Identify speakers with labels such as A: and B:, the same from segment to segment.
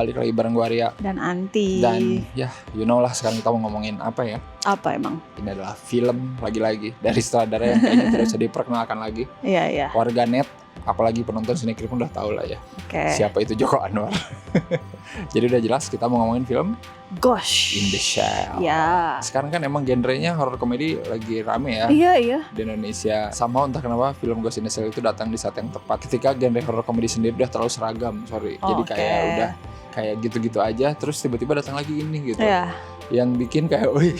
A: balik lagi bareng gue Arya
B: dan Anti.
A: dan ya you know lah sekarang kita mau ngomongin apa ya.
B: Apa emang?
A: Ini adalah film lagi-lagi dari sutradara yang kayaknya tidak usah diperkenalkan lagi.
B: Iya.
A: Warganet, apalagi penonton Cinecrip pun udah tahu lah ya.
B: Oke.
A: Siapa itu Joko Anwar. Jadi udah jelas kita mau ngomongin film
B: Ghost
A: In The Shell.
B: Ya.
A: Sekarang kan emang genrenya horror komedi lagi rame ya
B: Iya.
A: di Indonesia. Sama entah kenapa film Ghost in the Shell itu datang di saat yang tepat ketika genre horror komedi sendiri udah terlalu seragam. Jadi kayak udah kayak gitu-gitu aja, terus tiba-tiba datang lagi ini gitu.
B: Iya.
A: Yang bikin kayak, wih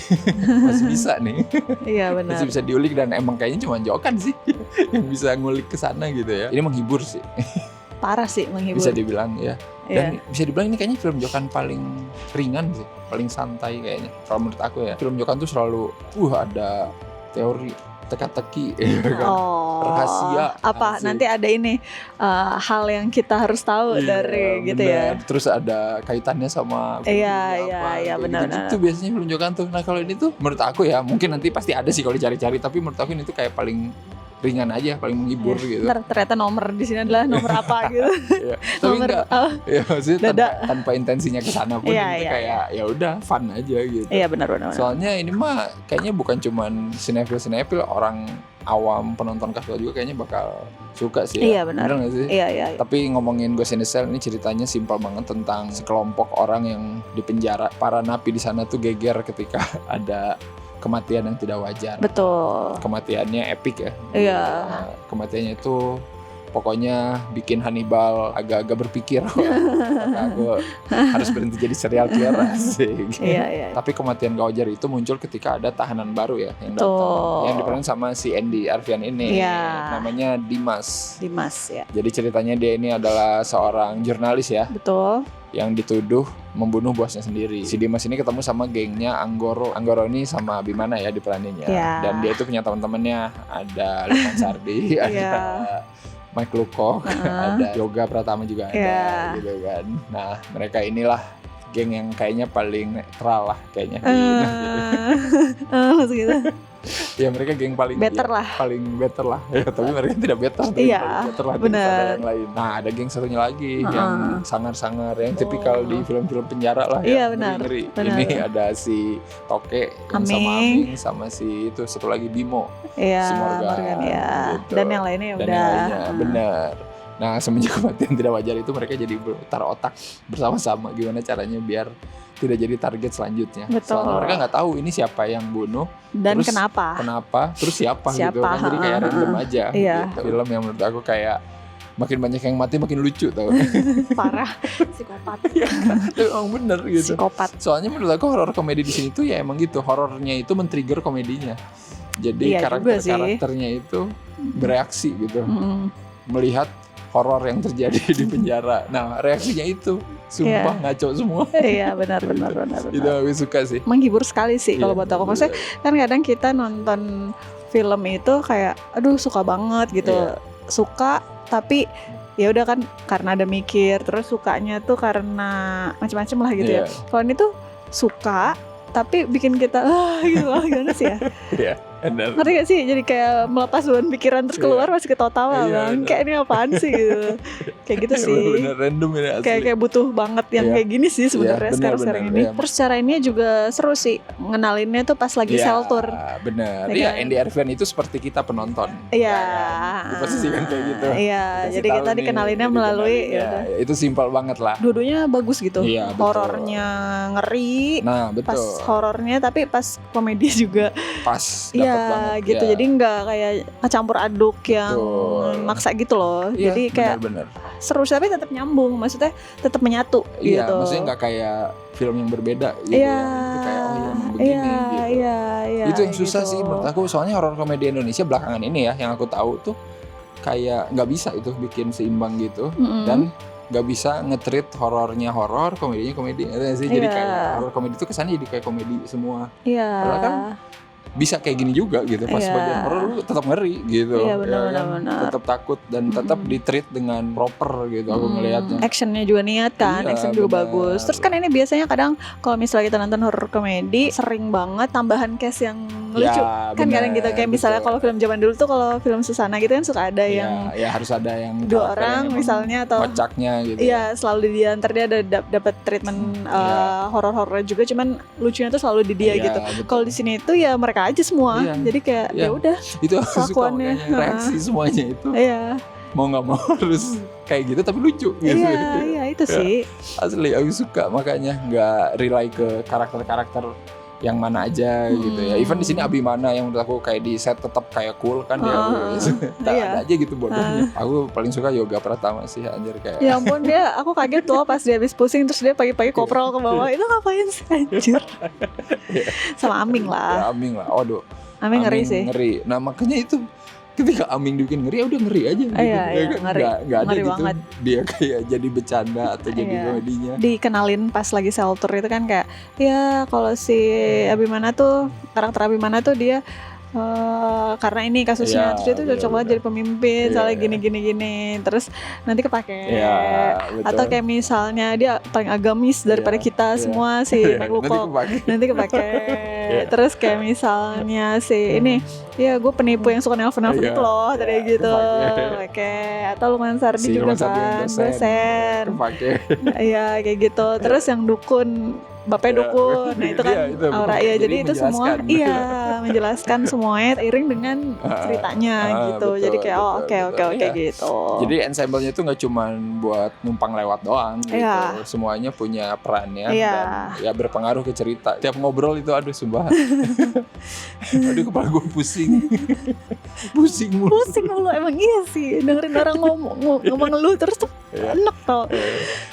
A: masih bisa nih.
B: Iya benar.
A: Masih bisa diulik dan emang kayaknya cuma Jokan sih yang bisa ngulik ke sana gitu ya. Ini menghibur sih.
B: Parah sih menghibur.
A: Bisa dibilang ya. Dan
B: Iya.
A: bisa dibilang ini kayaknya film Jokan paling ringan sih, paling santai kayaknya. Kalau menurut aku ya, film Jokan tuh selalu ada teori, teka-teki, rahasia.
B: Apa
A: asik.
B: nanti ada ini hal yang kita harus tahu dari gitu ya.
A: bener. Terus ada kaitannya sama
B: Iya, benar.
A: Itu biasanya film Jokan tuh. Nah kalau ini tuh menurut aku ya, mungkin nanti pasti ada sih kalau dicari-cari, tapi menurut aku ini tuh kayak paling ringan aja, paling menghibur gitu.
B: Ntar ternyata nomor di sini adalah nomor apa gitu.
A: Iya. Tapi
B: Nomor
A: enggak. Ya maksudnya tanpa intensinya ke sana pun
B: Iya,
A: ini
B: iya,
A: kayak ya udah fun aja gitu.
B: Iya benar.
A: Soalnya ini mah kayaknya bukan cuman sinetron orang awam, penonton casual juga kayaknya bakal suka sih ya.
B: Iya benar.
A: Gak sih?
B: Iya.
A: Tapi ngomongin Ghost in the Shell ini ceritanya simpel banget tentang sekelompok orang yang di penjara. Para napi di sana tuh geger ketika ada kematian yang tidak wajar.
B: Betul.
A: Kematiannya epic ya.
B: Iya.
A: Kematiannya itu pokoknya bikin Hannibal agak-agak berpikir, apakah aku harus berhenti jadi serial killer asik.
B: Iya.
A: Tapi kematian gak wajar itu muncul ketika ada tahanan baru ya yang datang,
B: Betul.
A: yang diperan sama si Andy Arfian ini.
B: Iya.
A: Namanya Dimas
B: ya.
A: Jadi ceritanya dia ini adalah seorang jurnalis ya,
B: Betul.
A: yang dituduh membunuh bosnya sendiri. Si Dimas ini ketemu sama gengnya Anggoro. Anggoro ini sama Bimana ya diperaninnya.
B: Iya.
A: Dan dia itu punya teman-temannya, ada Lukman Sardi, ada Mike Lukok, ada Yoga Pratama juga ada gitu kan. Nah mereka inilah geng yang kayaknya paling netral lah kayaknya.
B: Maksud gitu.
A: Ya mereka geng paling
B: Better lah.
A: paling better lah. Ya, tapi mereka tidak better,
B: Iya,
A: paling better lah
B: bener.
A: daripada yang lain. Nah ada geng satunya lagi yang sangar-sangar, yang tipikal di film-film penjara lah
B: Iya,
A: ya.
B: benar.
A: Ngeri-ngeri.
B: Benar.
A: Ini ada si Toke yang sama Aming, sama si itu satu lagi Bimo.
B: Iya.
A: Si Morgan
B: Ya.
A: gitu.
B: Dan yang lainnya
A: Dan
B: udah.
A: yang lainnya, benar. Nah semenjak kematian tidak wajar itu mereka jadi berputar otak bersama-sama gimana caranya biar tidak jadi target selanjutnya.
B: Betul.
A: Soalnya mereka nggak tahu ini siapa yang bunuh
B: Dan
A: terus
B: kenapa?
A: terus siapa gitu kan. Jadi kayak random aja
B: Iya.
A: gitu. Film yang menurut aku kayak makin banyak yang mati makin lucu tau.
B: Parah. Psikopat.
A: Emang bener gitu.
B: Psikopat.
A: Soalnya menurut aku horor komedi di sini tuh ya emang gitu, horornya itu men-trigger komedinya. Jadi
B: Iya juga sih.
A: karakternya itu bereaksi gitu
B: Mm-mm.
A: melihat horor yang terjadi di penjara. Nah reaksinya itu sumpah ngaco semua.
B: Iya benar.
A: Itu aku suka sih.
B: Menghibur sekali sih kalau
A: Iya,
B: buat aku. Maksudnya kan kadang kita nonton film itu kayak aduh suka banget gitu.
A: Iya.
B: Suka tapi ya udah kan karena ada mikir, terus sukanya tuh karena macam-macam lah gitu
A: Iya.
B: ya. Kalau ini tuh suka tapi bikin kita gitu lah gimana sih ya?
A: Iya, benar.
B: Ngerti gak sih? Jadi kayak melepas beban pikiran terus keluar masih ketawa-tawa
A: Iya,
B: bang.
A: benar.
B: Kayak ini apaan sih gitu. Kayak gitu sih.
A: Bener random ini asli.
B: Kayak butuh banget yang
A: Iya.
B: kayak gini sih sebenarnya
A: Iya,
B: sekarang
A: benar,
B: ini.
A: iya.
B: Terus cara ini juga seru sih ngenalinnya tuh pas lagi sel tour.
A: Bener.
B: Ya
A: Iya,
B: kan?
A: Andy Arfian itu seperti kita penonton.
B: Iya.
A: Ya kan? Di posisi kan kayak gitu.
B: Iya,
A: Dikasih
B: jadi
A: tahu
B: kita
A: nih,
B: dikenalinnya
A: jadi
B: melalui
A: kenalinnya. Itu simpel banget lah.
B: dua-duanya bagus gitu.
A: Iya, betul.
B: Horornya ngeri.
A: Nah, betul.
B: Pas horornya tapi pas komedi juga.
A: Pas dapet
B: Iya,
A: banget.
B: gitu.
A: Ya.
B: Jadi nggak kayak campur aduk yang
A: Betul.
B: maksa gitu loh.
A: Iya,
B: Jadi kayak
A: bener.
B: seru tapi tetap nyambung. Maksudnya tetap menyatu
A: Iya,
B: gitu.
A: maksudnya nggak kayak film yang berbeda gitu
B: Iya,
A: ya. Itu kayak oh yang begini gitu.
B: Iya,
A: Itu yang susah
B: gitu.
A: sih menurut aku, soalnya horor komedi Indonesia belakangan ini ya yang aku tahu tuh kayak nggak bisa itu bikin seimbang gitu.
B: Mm-mm.
A: Dan nggak bisa nge-treat horornya horor, komedinya komedi. Ngerti nggak sih? Jadi
B: Iya.
A: kayak horor komedi itu kesannya jadi kayak komedi semua.
B: Iya.
A: Padahal kan bisa kayak gini juga gitu. Pas bagian horor lu tetap ngeri gitu.
B: Iya, benar.
A: Tetap takut dan tetap di-treat dengan proper gitu aku ngelihatnya.
B: Actionnya juga niat kan,
A: Iya,
B: action juga
A: benar.
B: bagus. Terus kan ini biasanya kadang kalau misalnya kita nonton horror komedi sering banget tambahan case yang lucu. Kan kadang gitu kayak misalnya kalau film zaman dulu tuh kalau film Susana gitu kan suka ada yang
A: ya harus ada yang
B: 2 orang misalnya atau
A: kocaknya gitu.
B: Iya, selalu di dia, ntar dia ada dapat treatment horor-horor juga, cuman lucunya tuh selalu di dia gitu. Kalau di sini itu ya mereka aja semua. Jadi kayak ya udah
A: itu aku suka makanya reaksi semuanya itu.
B: Iya.
A: Mau nggak mau harus kayak gitu tapi lucu gitu.
B: Iya itu sih.
A: Asli aku suka makanya nggak rely ke karakter-karakter yang mana aja gitu ya. Even di sini Abimana yang menurut aku kayak di set tetap kayak cool kan dia. Ada aja gitu bodohnya. Aku paling suka Yoga Pratama sih anjir kayak.
B: Ya ampun aku kaget tuh pas dia habis pusing terus dia pagi-pagi koprol ke bawah. Itu ngapain sih anjir? Sama Aming lah.
A: Ya, Aming lah. Aduh.
B: Aming ngeri sih.
A: Ngeri. Nah, makanya itu ketika Aming dibikin ngeri, udah ngeri aja gitu.
B: Iya, ngeri.
A: Nggak ada
B: ngeri
A: gitu
B: banget.
A: dia kayak jadi bercanda atau jadi komedinya.
B: Dikenalin pas lagi shelter itu kan kayak ya kalau si Abimana tuh karakter Abimana tuh dia karena ini kasusnya terus itu cocok banget jadi pemimpin soalnya gini terus nanti kepake atau kayak misalnya dia paling agamis daripada kita semua si Meglukok nanti kepake terus kayak misalnya si ini ya gue penipu yang suka nelfon itu loh tadi gitu atau Lukman Sardi juga kan dosen iya kayak gitu terus yang dukun Bapaknya dukun, nah itu kan aura ya. Jadi itu semua, menjelaskan semuanya seiring dengan ceritanya gitu.
A: Betul,
B: jadi kayak oke gitu.
A: Jadi ensemble-nya itu nggak cuma buat numpang lewat doang gitu. Semuanya punya perannya dan ya berpengaruh ke cerita. Tiap ngobrol itu aduh sumpah. Aduh kepala gue pusing. Pusing mulu
B: emang iya sih dengerin orang ngomong lu terus tuh enak tau.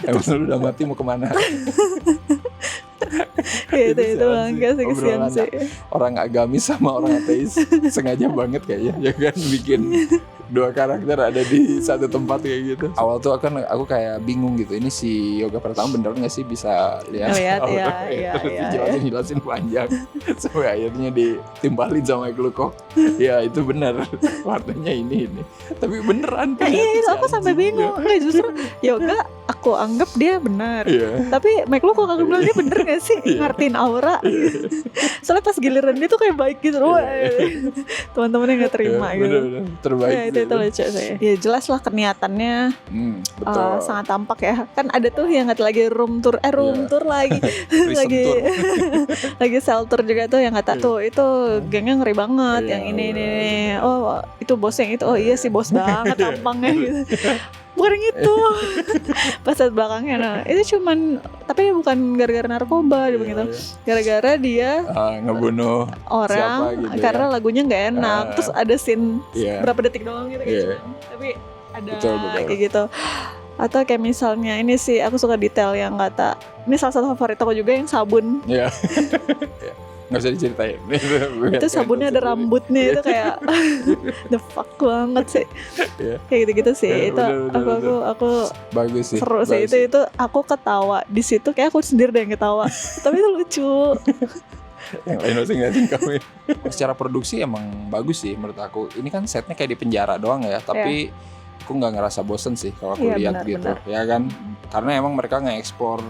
A: Emang lu udah mati mau kemana?
B: itu enggak sih kesian sih
A: orang agamis sama orang ateis sengaja banget kayaknya ya kan bikin dua karakter ada di satu tempat kayak gitu. Awal tuh aku kayak bingung gitu, ini si Yoga Pratama bener nggak sih bisa lihat jelasin panjang sampai akhirnya ditimbalin sama Meglukok. Ya itu bener warnanya ini tapi beneran
B: itu aku sampai bingung nggak justru Yoga aku anggap dia benar tapi Meglukok aku bilang dia bener nggak sih ngertiin aura soalnya pas giliran dia tuh kayak baik gitu teman-temannya nggak terima gitu
A: bener, terbaik
B: itu lucu saya ya jelas lah keniatannya sangat tampak ya kan ada tuh yang lagi room tour lagi lagi shelter juga tuh yang kata tuh itu gengnya ngeri banget yang ini oh itu bos yang itu oh iya sih bos banget tampangnya gitu bukan gitu pas saat belakangnya nah itu cuman tapi bukan gara-gara narkoba begitu gara-gara dia
A: ngebunuh
B: orang
A: gitu
B: karena lagunya nggak enak terus ada scene berapa detik doang gitu tapi ada
A: betul.
B: kayak gitu atau kayak misalnya ini sih aku suka detail yang kata ini salah satu favorit aku juga yang sabun
A: nggak usah diceritain
B: itu sabunnya ada rambutnya itu kayak the fuck banget sih kayak gitu-gitu sih itu aku
A: bagus sih
B: seru sih itu aku ketawa di situ kayak aku sendiri deh yang ketawa tapi itu lucu
A: yang lain masih ngeliatin kami. Secara produksi emang bagus sih menurut aku. Ini kan setnya kayak di penjara doang ya tapi aku nggak ngerasa bosen sih kalau aku lihat gitu ya kan karena emang mereka nge-ekspor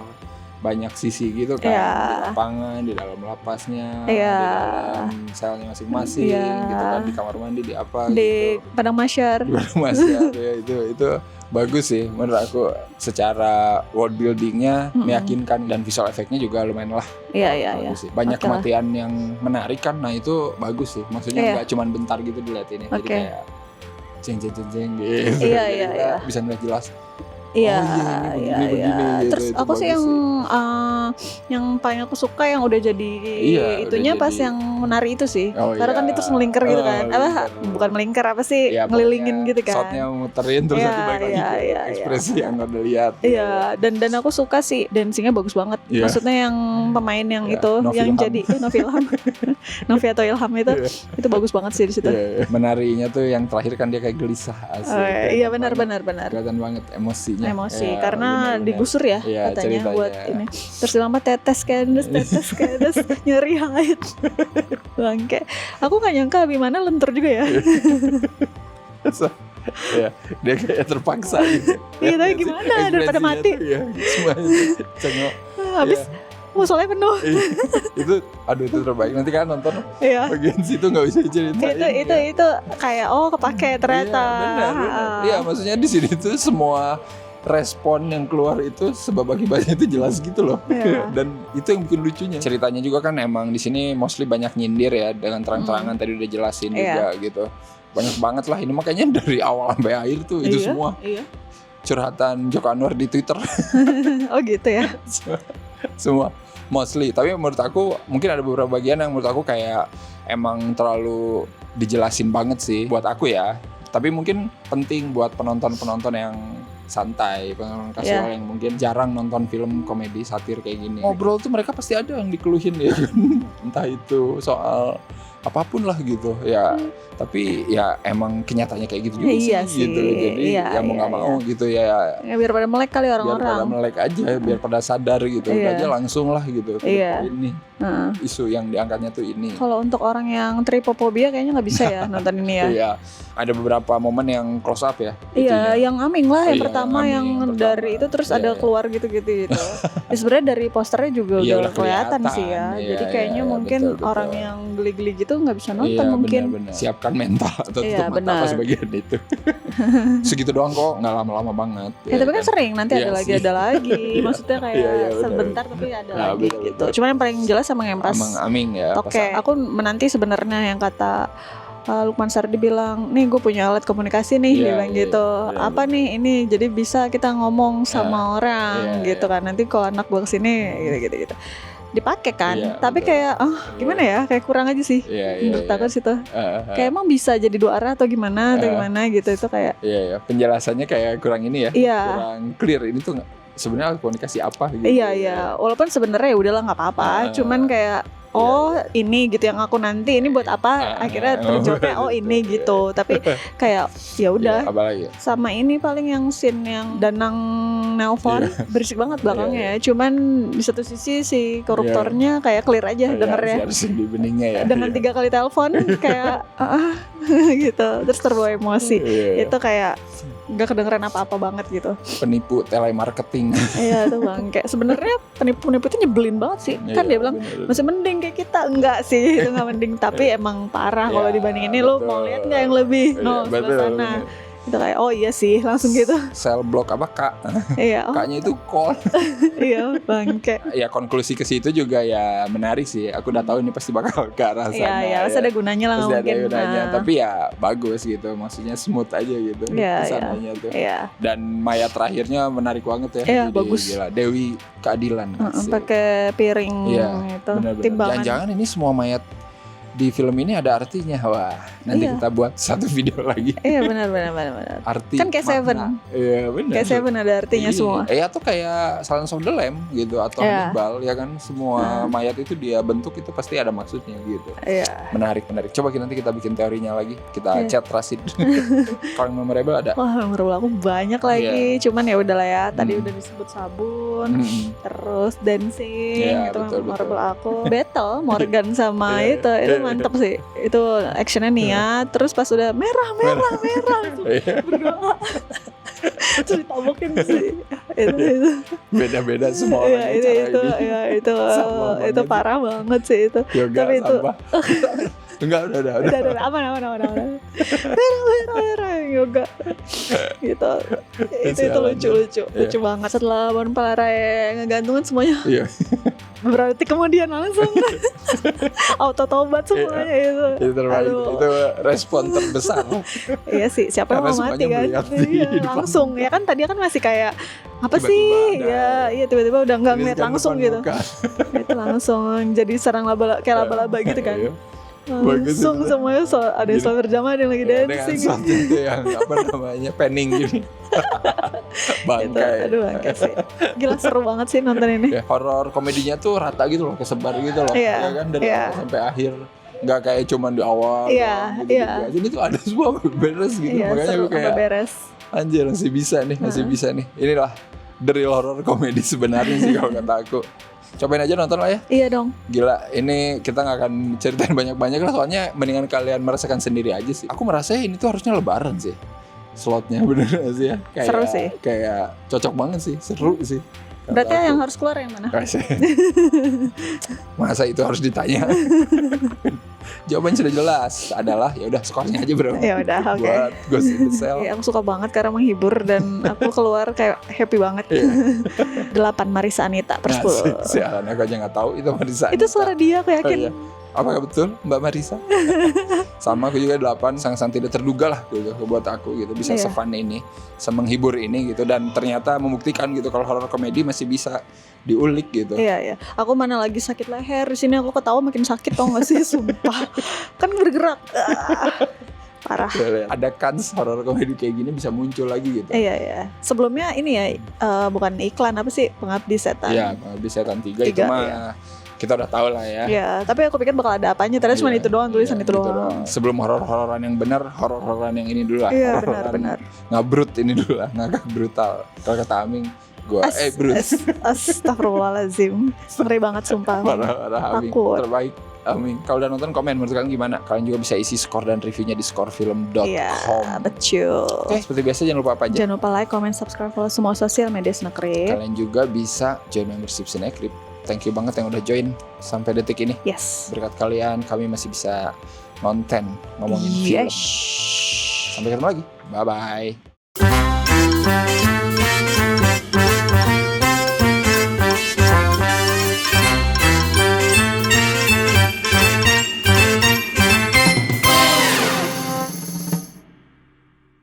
A: banyak sisi gitu kan di lapangan, di dalam lapasnya, di dalam selnya masing-masing gitu kan, di kamar mandi, di apa
B: di
A: gitu.
B: Padang Masyar.
A: Di Padang Masyar ya itu bagus sih menurut aku secara world buildingnya meyakinkan dan visual efeknya juga lumayan lah. Bagus sih. Banyak kematian yang menarik kan, nah itu bagus sih. Maksudnya nggak cuma bentar gitu dilihat ini, jadi kayak jeng gitu. Bisa ngeliat jelas.
B: Begini, Terus aku sih yang paling aku suka yang udah jadi itunya pas yang menari itu sih. Karena kan dia terus melingkar gitu kan. Bukan melingkar apa sih? Ngelilingin gitu kan.
A: Shotnya muterin terus nanti balik lagi ekspresi yang udah lihat.
B: Dan aku suka sih dancingnya bagus banget. Maksudnya yang pemain yang itu
A: Novi
B: yang
A: Ilham.
B: jadi Novi Ilham. Novi atau Ilham itu bagus banget sih di situ.
A: Menarinya tuh yang terakhir kan dia kayak gelisah asli.
B: Iya benar.
A: Kelihatan banget emosinya emosinya.
B: Emosi
A: Ya,
B: karena
A: benar-benar.
B: digusur ya
A: Iya,
B: katanya
A: ceritanya.
B: buat ini. Terus lama tetes kandes nyeri haid. Bangke. Aku nggak nyangka Abimana lentur juga ya.
A: Ya, dia kayak terpaksa gitu.
B: Iya, tapi gimana daripada
A: Ekspresinya
B: mati.
A: tuh, ya, semuanya cengok.
B: Habis musolanya penuh.
A: Itu aduh itu terbaik. Nanti kan nonton
B: Iya.
A: bagian situ nggak bisa ceritain.
B: Itu kayak kepake ternyata.
A: Iya, benar. Iya, maksudnya di sini tuh semua respon yang keluar itu sebab akibatnya itu jelas gitu loh.
B: Iya.
A: Dan itu yang bikin lucunya. Ceritanya juga kan emang di sini mostly banyak nyindir ya, dengan terang-terangan tadi udah jelasin juga gitu. Banyak banget lah, ini makanya dari awal sampai akhir tuh itu semua
B: Iya.
A: curhatan Joko Anwar di Twitter.
B: Oh gitu ya.
A: Semua mostly, tapi menurut aku mungkin ada beberapa bagian yang menurut aku kayak emang terlalu dijelasin banget sih buat aku ya. Tapi mungkin penting buat penonton-penonton yang santai, penonton kasual yang mungkin jarang nonton film komedi satir kayak gini. Ngobrol tuh mereka pasti ada yang dikeluhin ya. Entah itu soal apapun lah gitu ya. Tapi ya emang kenyataannya kayak gitu juga sih gitu. Jadi ya mau nggak mau gitu ya.
B: Ya biar pada melek kali
A: Biar
B: orang-orang.
A: pada melek aja, biar pada sadar gitu. Udah aja langsung lah gitu. Ini isu yang diangkatnya tuh ini.
B: Kalau untuk orang yang tripofobia kayaknya nggak bisa ya nonton ini ya.
A: Iya, ada beberapa momen yang close up ya.
B: Iya, yang Aming lah yang
A: Iya,
B: pertama
A: yang
B: yang
A: Aming
B: dari
A: pertama.
B: itu terus ada keluar gitu-gitu gitu. Ya, sebenarnya dari posternya juga
A: Iya,
B: udah
A: udah
B: kelihatan
A: kelihatan.
B: sih ya.
A: Iya,
B: Jadi kayaknya
A: iya,
B: mungkin
A: betul.
B: orang yang geli-geli gitu nggak bisa nonton
A: Iya,
B: mungkin.
A: benar-benar. Siapkan mental atau
B: Iya,
A: tutup mata
B: benar.
A: pas bagian itu. Segitu doang kok, nggak lama-lama banget.
B: Ya tapi kan sering nanti
A: Iya
B: ada lagi
A: sih.
B: ada lagi. Maksudnya kayak
A: Iya, benar.
B: sebentar tapi ada
A: Nah,
B: lagi
A: betul,
B: gitu.
A: betul.
B: Cuman yang paling jelas sama yang pas.
A: Emang Aming ya.
B: Oke, aku menanti sebenarnya yang kata Lukman Sardi bilang, nih gue punya alat komunikasi nih, dia bilang gitu. Apa nih ini? Jadi bisa kita ngomong sama orang gitu kan. Nanti kalau anak gue kesini gitu. Dipakai kan. Tapi kayak gimana ya? Kayak kurang aja sih. Menurut aku situ. Kayak emang bisa jadi dua arah atau gimana gitu itu kayak.
A: Iya. Penjelasannya kayak kurang ini ya.
B: Iya.
A: Kurang clear. Ini tuh sebenarnya komunikasi apa gitu.
B: Iya. Walaupun sebenarnya ya udahlah nggak apa-apa. Cuman kayak ini gitu yang aku nanti ini buat apa akhirnya terjawabnya ini gitu tapi kayak ya udah sama ini paling yang scene yang Danang nelpon berisik banget belakangnya ya cuman di satu sisi si koruptornya kayak clear aja dengernya
A: di beningnya ya
B: dengan 3 kali telepon kayak gitu terus terbawa emosi itu kayak nggak kedengeran apa-apa banget gitu.
A: Penipu telemarketing.
B: Iya tuh bang, kayak sebenarnya penipu itu nyebelin banget sih. Kan dia bilang masih mending kayak kita, enggak sih itu nggak mending. Tapi emang parah kalau dibanding ini. Lo mau lihat nggak yang lebih? No sebelah sana. Itu kayak iya sih langsung gitu.
A: Sel blok apa kak?
B: Iya.
A: Kaknya itu call.
B: Iya bangke.
A: Ya konklusi ke situ juga ya menarik sih. Aku udah tahu ini pasti bakal ke arah sana.
B: Iya, pasti ada gunanya lah
A: pasti
B: mungkin.
A: Ada gunanya. Tapi ya bagus gitu. Maksudnya smooth aja gitu. Kesananya tuh.
B: Iya.
A: Dan mayat terakhirnya menarik banget ya.
B: Iya bagus.
A: Gila. Dewi Keadilan.
B: Pakai piring itu.
A: Bener-bener.
B: Timbangan.
A: Jangan-jangan ini semua mayat di film ini ada artinya. Wah, nanti kita buat satu video lagi.
B: Iya benar.
A: Arti
B: kan kayak Seven.
A: Iya benar.
B: Kayak Seven ada artinya semua.
A: Atau kayak Silence of the Lamb gitu atau Hannibal ya kan semua mayat itu dia bentuk itu pasti ada maksudnya gitu.
B: Iya.
A: Menarik. Coba nanti kita bikin teorinya lagi. Kita chat Rasid. Kalau yang memorable ada.
B: Wah memorable aku banyak lagi. Cuman ya udahlah ya. Tadi udah disebut sabun, terus dancing itu memorable aku. Battle Morgan sama itu mantep sih. Itu actionnya niat. Terus pas udah merah berdoa. Terus ditabokin sih. Itu.
A: Beda-beda semua orang.
B: Itu parah banget sih itu.
A: Yoga,
B: tapi itu
A: enggak udah.
B: Aman. Merah yoga. Gitu. Itu lucu banget setelah Bon Palare ngegantungan semuanya.
A: Iya.
B: Berarti kemudian langsung auto tobat semuanya itu.
A: Itu terbaik. Itu respon terbesar.
B: Iya sih, siapa yang mau mati kan? Iya, langsung ya kan tadi kan masih kayak apa tiba-tiba sih? Iya tiba-tiba udah enggak ngeliat langsung gitu. Itu langsung jadi serang kayak laba-laba gitu kan. Langsung semuanya ada yang sholat berjamaah, ada yang lagi dancing.
A: Dengan shot itu yang panning gini. Bangkai.
B: Aduh bangkai sih. Gila seru banget sih nonton ini.
A: Horor komedinya tuh rata gitu loh, kesebar gitu loh. Ya kan dari awal sampai akhir. Nggak kayak cuman di awal.
B: Iya.
A: Jadi tuh ada semua beres gitu. Makanya
B: seru,
A: gue kayak
B: beres.
A: Anjir, masih bisa nih. Inilah the real horror comedy sebenarnya sih kalau kata aku. Cobain aja nonton lah ya.
B: Iya dong.
A: Gila, ini kita gak akan ceritain banyak-banyak lah, soalnya mendingan kalian merasakan sendiri aja sih. Aku merasa ini tuh harusnya lebaran sih slotnya, bener gak sih ya? Kayak,
B: seru sih.
A: Kayak cocok banget sih, seru sih.
B: Berarti yang harus keluar yang mana?
A: Masa itu harus ditanya? Jawabannya sudah jelas, adalah ya udah skornya aja bro.
B: Ya udah, oke.
A: Buat Ghost in the Shell.
B: Aku suka banget karena menghibur dan aku keluar kayak happy banget. 8 Marissa Anita per 10.
A: Sialan, aku aja nggak tahu itu Marissa Anita.
B: Itu suara dia, aku yakin.
A: Oh, iya. Apakah betul Mbak Marissa? Sama aku juga 8, sangat tidak terduga lah gitu buat aku gitu, bisa se-fun ini, semenghibur ini gitu, dan ternyata membuktikan gitu kalau horror komedi masih bisa diulik gitu.
B: Iya. Aku mana lagi sakit leher, di sini aku ketawa makin sakit, tau gak sih, sumpah. Kan bergerak. Parah.
A: Ada kans horror komedi kayak gini bisa muncul lagi gitu.
B: Iya. Sebelumnya ini ya, bukan iklan, apa sih, Pengabdi Setan.
A: Iya, Pengabdi Setan 3 itu mah kita udah tahu lah ya.
B: Iya, tapi aku pikir bakal ada apanya, ternyata cuma itu doang, tulisan itu doang.
A: Sebelum horor-hororan yang benar, horor-hororan yang ini dulu lah.
B: Iya, benar.
A: Ngabrut ini dulu lah, ngagak brutal. Kalau kata Aming, gua Bruce.
B: Astagfirullahaladzim. Ngeri banget sumpah.
A: Parah Aming, terbaik. Aming. Kalau udah nonton, komen menurut kalian gimana? Kalian juga bisa isi skor dan reviewnya di scorefilm.com.
B: Iya, betul.
A: Oke, seperti biasa jangan lupa apa aja?
B: Jangan lupa like, comment, subscribe, follow semua sosial media Snakrip.
A: Kalian juga bisa join membership Snakrip. Thank you banget yang udah join sampai detik ini.
B: Yes.
A: Berkat kalian kami masih bisa nonton, ngomongin film. Sampai ketemu lagi. Bye-bye.